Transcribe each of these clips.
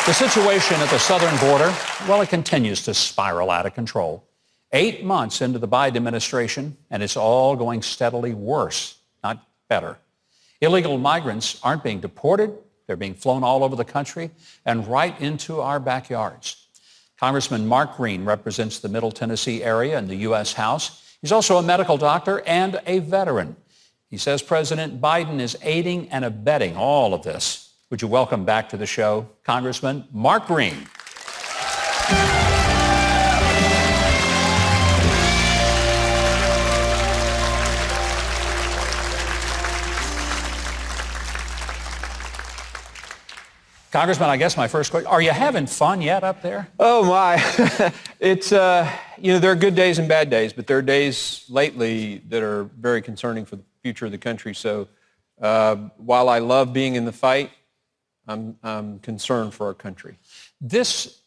The situation at the southern border, well, it continues to spiral out of control. 8 months into the Biden administration, and it's all going steadily worse, not better. Illegal migrants aren't being deported. They're being flown all over the country and right into our backyards. Congressman Mark Green represents the Middle Tennessee area in the U.S. House. He's also a medical doctor and a veteran. He says President Biden is aiding and abetting all of this. Would you welcome back to the show, Congressman Mark Green. Congressman, I guess my first question, are you having fun yet up there? Oh, my. It's, there are good days and bad days, but there are days lately that are very concerning for the future of the country. So while I love being in the fight, I'm concerned for our country. This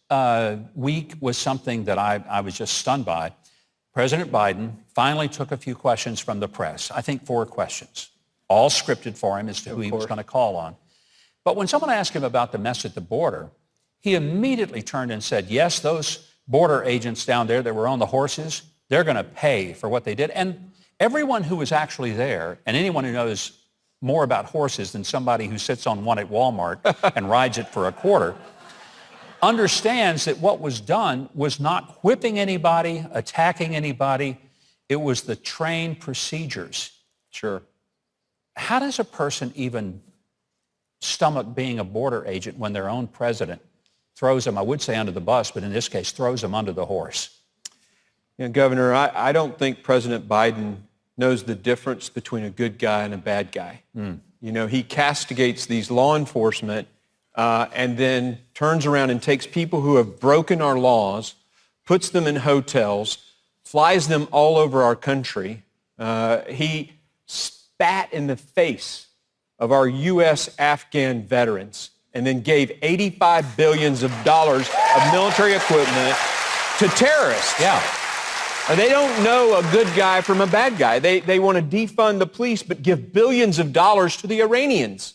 week was something that I was just stunned by. President Biden finally took a few questions from the press. I think 4 questions, all scripted for him as to who he was going to call on. But when someone asked him about the mess at the border, he immediately turned and said, yes, those border agents down there that were on the horses, they're going to pay for what they did. And everyone who was actually there, and anyone who knows more about horses than somebody who sits on one at Walmart and rides it for a quarter, understands that what was done was not whipping anybody, attacking anybody. It was the trained procedures. Sure. How does a person even stomach being a border agent when their own president throws them, I would say under the bus, but in this case throws them under the horse? Governor, I don't think President Biden knows the difference between a good guy and a bad guy. He castigates these law enforcement and then turns around and takes people who have broken our laws, puts them in hotels, flies them all over our country. He spat in the face of our U.S. Afghan veterans and then gave $85 billion of military equipment to terrorists. Yeah. They don't know a good guy from a bad guy. They want to defund the police but give billions of dollars to the Iranians.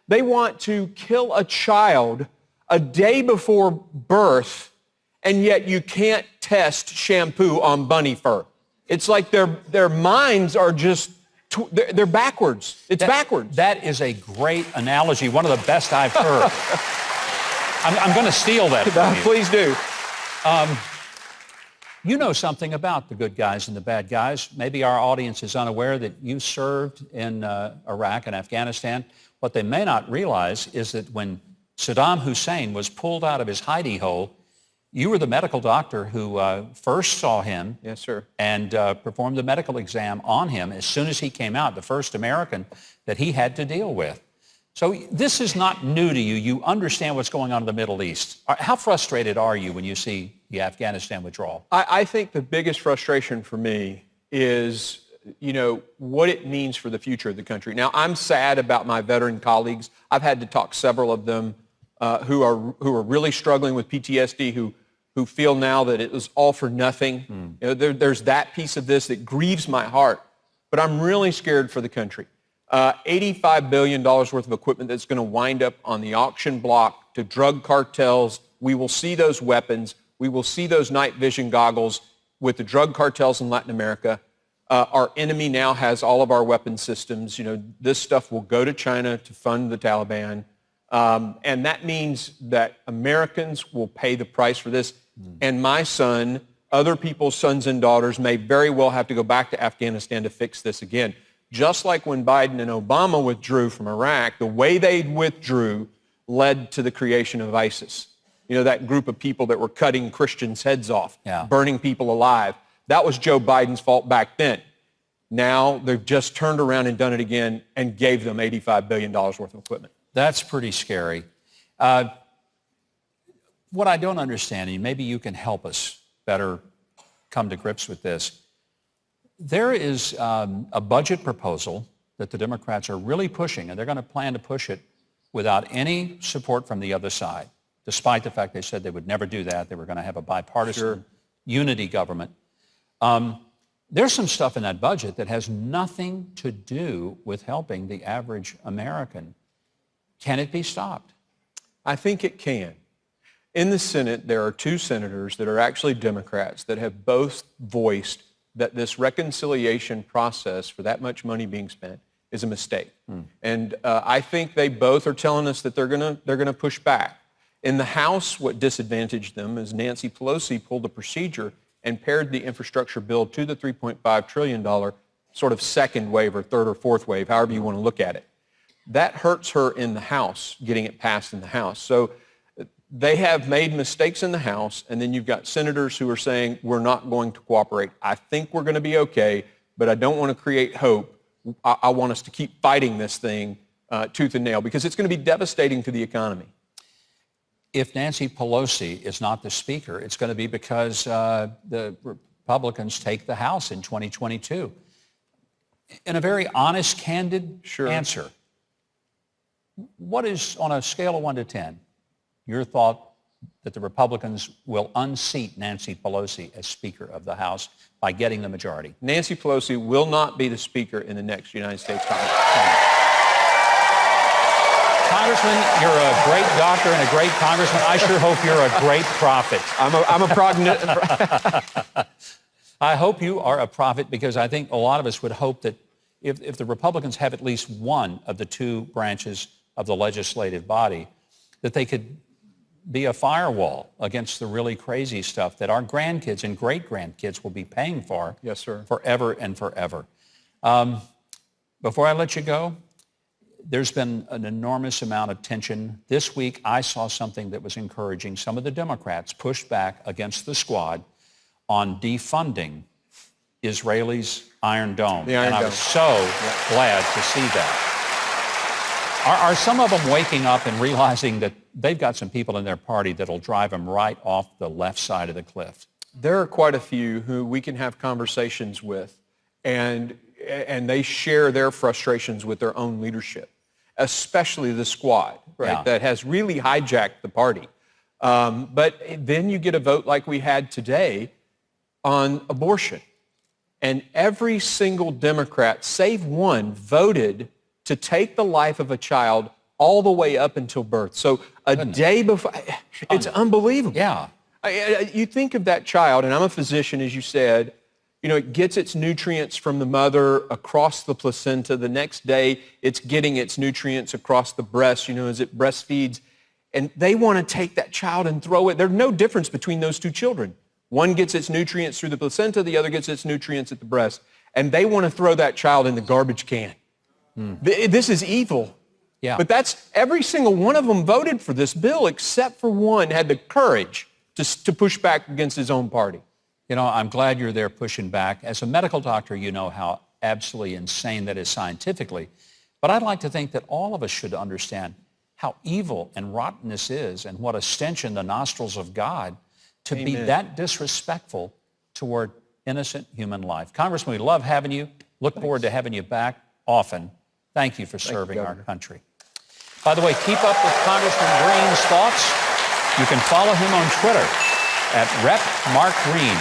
They want to kill a child a day before birth, and yet you can't test shampoo on bunny fur. It's like their minds are just they're backwards. It's backwards. That is a great analogy, one of the best I've heard. I'm going to steal that from you. Please do. You know something about the good guys and the bad guys. Maybe our audience is unaware that you served in Iraq and Afghanistan. What they may not realize is that when Saddam Hussein was pulled out of his hidey hole, you were the medical doctor who first saw him. Yes, sir. And performed the medical exam on him as soon as he came out, the first American that he had to deal with. So this is not new to you. You understand what's going on in the Middle East. How frustrated are you when you see the Afghanistan withdrawal? I think the biggest frustration for me is, what it means for the future of the country. Now, I'm sad about my veteran colleagues. I've had to talk to several of them who are really struggling with PTSD, who feel now that it was all for nothing. There's that piece of this that grieves my heart. But I'm really scared for the country. $85 billion worth of equipment that's going to wind up on the auction block to drug cartels. We will see those weapons. We will see those night vision goggles with the drug cartels in Latin America. Our enemy now has all of our weapon systems. This stuff will go to China to fund the Taliban. And that means that Americans will pay the price for this. And my son, other people's sons and daughters may very well have to go back to Afghanistan to fix this again. Just like when Biden and Obama withdrew from Iraq, the way they withdrew led to the creation of ISIS. That group of people that were cutting Christians' heads off, burning people alive. That was Joe Biden's fault back then. Now they've just turned around and done it again and gave them $85 billion worth of equipment. That's pretty scary. What I don't understand, and maybe you can help us better come to grips with this, there is a budget proposal that the Democrats are really pushing, and they're going to plan to push it without any support from the other side, despite the fact they said they would never do that. They were going to have a bipartisan unity government. There's some stuff in that budget that has nothing to do with helping the average American. Can it be stopped? I think it can. In the Senate, there are two senators that are actually Democrats that have both voiced that this reconciliation process for that much money being spent is a mistake. And I think they both are telling us that they're gonna push back. In the House, what disadvantaged them is Nancy Pelosi pulled a procedure and paired the infrastructure bill to the $3.5 trillion sort of second wave or third or fourth wave, however you want to look at it. That hurts her in the House, getting it passed in the House. So they have made mistakes in the House, and then you've got senators who are saying, we're not going to cooperate. I think we're going to be okay, but I don't want to create hope. I want us to keep fighting this thing tooth and nail because it's going to be devastating to the economy. If Nancy Pelosi is not the speaker, it's going to be because the Republicans take the House in 2022. In a very honest, candid answer, what is, on a scale of 1 to 10, your thought that the Republicans will unseat Nancy Pelosi as Speaker of the House by getting the majority? Nancy Pelosi will not be the Speaker in the next United States Congress. Congressman, you're a great doctor and a great congressman. I sure hope you're a great prophet. I'm a prognosticator. I hope you are a prophet because I think a lot of us would hope that if the Republicans have at least one of the two branches of the legislative body, that they could be a firewall against the really crazy stuff that our grandkids and great-grandkids will be paying for forever and forever. Before I let you go, there's been an enormous amount of tension. This week, I saw something that was encouraging. Some of the Democrats pushed back against the squad on defunding Israelis' Iron Dome. And I was so glad to see that. Are some of them waking up and realizing that they've got some people in their party that'll drive them right off the left side of the cliff? There are quite a few who we can have conversations with, and they share their frustrations with their own leadership, especially the squad, right, that has really hijacked the party. But then you get a vote like we had today on abortion. And every single Democrat, save one, voted to take the life of a child all the way up until birth. So a day before, it's unbelievable. Yeah. You think of that child, and I'm a physician, as you said, you know, it gets its nutrients from the mother across the placenta. The next day, it's getting its nutrients across the breast, you know, as it breastfeeds. And they want to take that child and throw it. There's no difference between those two children. One gets its nutrients through the placenta, the other gets its nutrients at the breast. And they want to throw that child in the garbage can. This is evil. Yeah. But that's, every single one of them voted for this bill except for one had the courage to push back against his own party. You know, I'm glad you're there pushing back. As a medical doctor, you know how absolutely insane that is scientifically. But I'd like to think that all of us should understand how evil and rotten this is and what a stench in the nostrils of God to be that disrespectful toward innocent human life. Congressman, we love having you. Look forward to having you back often. Thank you for serving our country. By the way, keep up with Congressman Green's thoughts. You can follow him on Twitter at Rep. Mark Green.